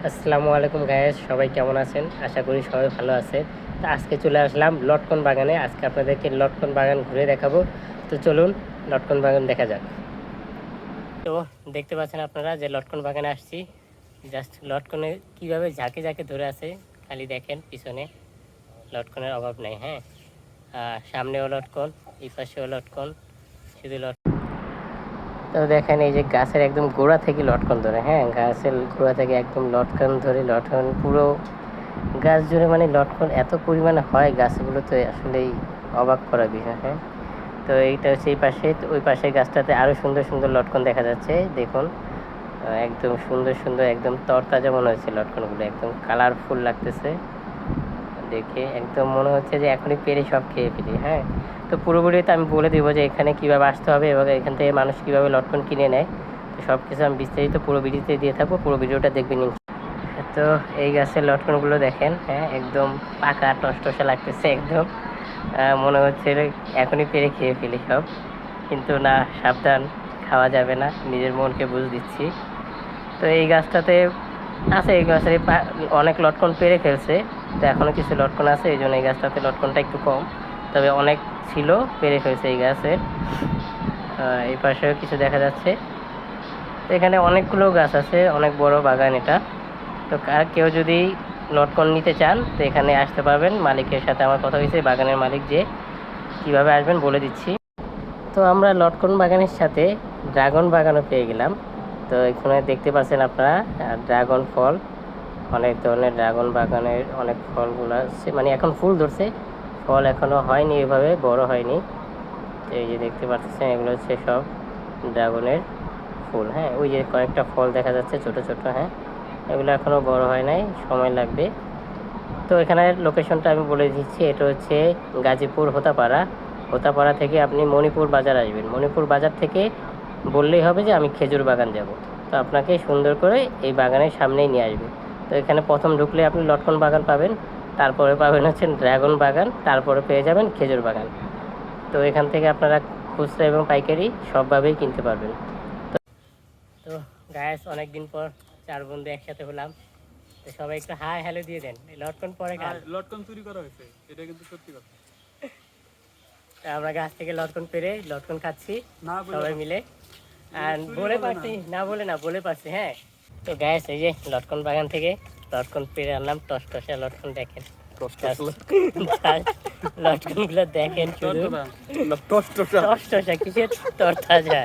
আসসালামু আলাইকুম গায়েস, সবাই কেমন আছেন? আশা করি সবাই ভালো আছে। তো আজকে চলে আসলাম লটকন বাগানে। আজকে আপনাদেরকে লটকন বাগান ঘুরে দেখাবো। তো চলুন লটকন বাগান দেখা যাক। তো দেখতে পাচ্ছেন আপনারা যে লটকন বাগানে আসছি। জাস্ট লটকনে কীভাবে ঝাঁকে ঝাঁকে ধরে আছে খালি দেখেন, পিছনে লটকনের অভাব নেই। হ্যাঁ, সামনেও লটকন, এই পাশেও লটকন, শুধু তো দেখেন এই যে গাছের একদম গোড়া থেকে লটকন ধরে। হ্যাঁ, গাছের গোড়া থেকে একদম লটকন ধরে, লটকন পুরো গাছ জুড়ে, মানে লটকন এত পরিমাণে হয় গাছগুলোতে, আসলেই অবাক করা বিষয়। হ্যাঁ, তো এইটা হচ্ছে এই পাশে, ওই পাশে গাছটাতে আরও সুন্দর সুন্দর লটকন দেখা যাচ্ছে। দেখুন একদম সুন্দর সুন্দর, একদম তরতাজা মনে হচ্ছে লটকনগুলো, একদম কালারফুল লাগতেছে দেখে। একদম মনে হচ্ছে যে এখনই পেরে সব খেয়ে ফেলি। হ্যাঁ, তো পুরোপুরিতে আমি বলে দেবো যে এখানে কীভাবে আসতে হবে এবং এখান থেকে মানুষ কীভাবে লটকন কিনে নেয়। তো সব কিছু আমি বিস্তারিত পুরো ভিডিওতে দিয়ে থাকবো, পুরো ভিডিওটা দেখবেন। তো এই গাছের লটকনগুলো দেখেন, হ্যাঁ একদম পাকা টসটসে লাগতেছে, একদম মনে হচ্ছে এখনই পেরে খেয়ে ফেলি সব, কিন্তু না, সাবধান, খাওয়া যাবে না, নিজের মনকে বুঝ দিচ্ছি। তো এই গাছটাতে আছে, এই গাছের অনেক লটকন পেরে ফেলছে, তো এখনও কিছু লটকন আছে, এই জন্য এই গাছটাতে লটকনটা একটু কম, তবে অনেক ছিল, পেরে ফেলছে এই গাছের। এই পাশেও কিছু দেখা যাচ্ছে। তো এখানে অনেকগুলো গাছ আছে, অনেক বড় বাগান এটা। তো কেউ যদি লটকন নিতে চান তো এখানে আসতে পারবেন। মালিকের সাথে আমার কথা হয়েছে, বাগানের মালিক, যে কীভাবে আসবেন বলে দিচ্ছি। তো আমরা লটকন বাগানের সাথে ড্রাগন বাগানও পেয়ে গেলাম। তো এখানে দেখতে পাচ্ছেন আপনারা ড্রাগন ফল, অনেক ধরনের ড্রাগন বাগানের অনেক ফলগুলো আছে, মানে এখন ফুল ধরছে, ফল এখনও হয়নি, এভাবে বড় হয়নি। তো এই যে দেখতে পাচ্ছেন এগুলো হচ্ছে সব ড্রাগনের ফুল। হ্যাঁ, ওই যে কয়েকটা ফল দেখা যাচ্ছে ছোট ছোট। হ্যাঁ, এগুলো এখনও বড় হয় নাই, সময় লাগবে। তো এখানের লোকেশনটা আমি বলে দিচ্ছি, এটা হচ্ছে গাজীপুর হোতাপাড়া। হোতাপাড়া থেকে আপনি মণিপুর বাজার আসবেন, মণিপুর বাজার থেকে বললেই হবে যে আমি খেজুর বাগান যাব। তো আপনাকে সুন্দর করে এই বাগানের সামনেই নিয়ে আসবে। তো এখানে প্রথম ঢুকলে আপনি লটকন বাগান পাবেন, তারপরে পাবেন হচ্ছে ড্রাগন বাগান, তারপরে পেয়ে যাবেন খেজুর বাগান। তো এখান থেকে আপনারা খুচরা এবং পাইকারি সবভাবেই কিনতে পারবেন। তো গায়েস, অনেকদিন পর 4 বন্ধু একসাথে হলাম, তো সবাই একটু হাই হ্যালো দিয়ে দেন। লটকন পরে খান, লটকন চুরি করা হয়েছে, এটা কিন্তু সত্যি কথা। আমরা গাছ থেকে লটকন পেরে লটকন খাচ্ছি না সবাই মিলে। আর বলে পারছি না, বলে পারছি। হ্যাঁ, তো গায়েস এই যে লটকন বাগান থেকে লটকন পেরে আনলাম, টসটসা লটকন দেখেন। লটকন গুলো দেখেন, শুধু টসটসা, কিসের তরতাজা।